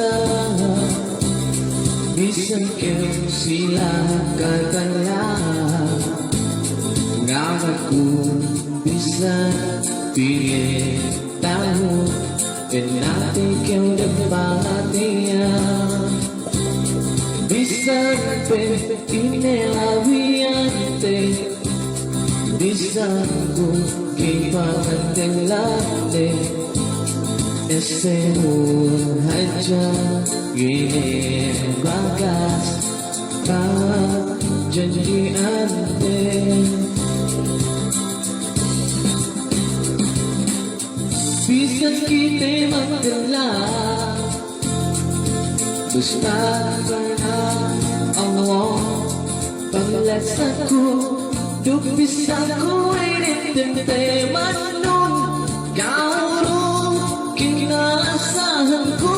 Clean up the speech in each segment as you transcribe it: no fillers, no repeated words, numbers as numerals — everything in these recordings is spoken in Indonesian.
sa bisan iyong sila katala nga ako bisan piye tahu enate kiyong nagpatiya bisan pe inelawiyante bisan ko kipakatilate ese haja gini bagas kawat janji ante bisan kita magdala basta ka Allah paglas ako dubis ako inintinte manon kaurong kinaasahan ko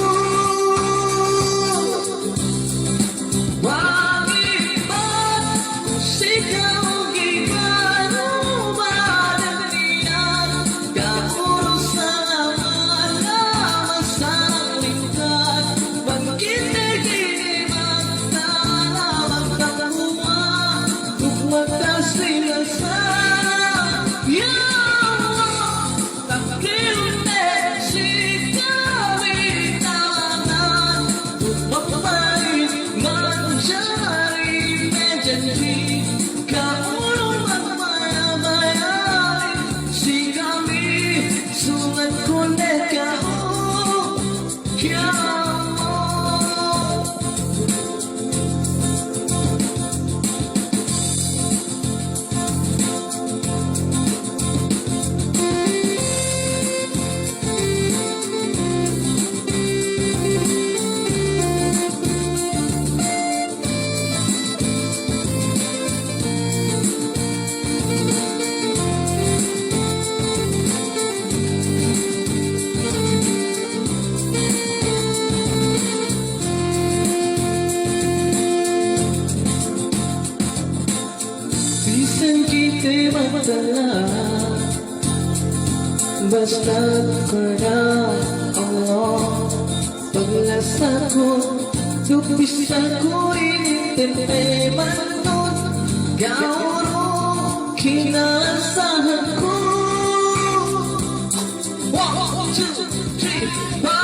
bakit ba't sigaw gigano ba nagniyan kauro sa malamasang lingkad bakit nagiging magtalamang kakuha ugmata sila sa bisan kita magdala basta ka na Allah paglas ako dubis ako inintinte manon kaurong kinaasahan ko 1, 2, 3, 4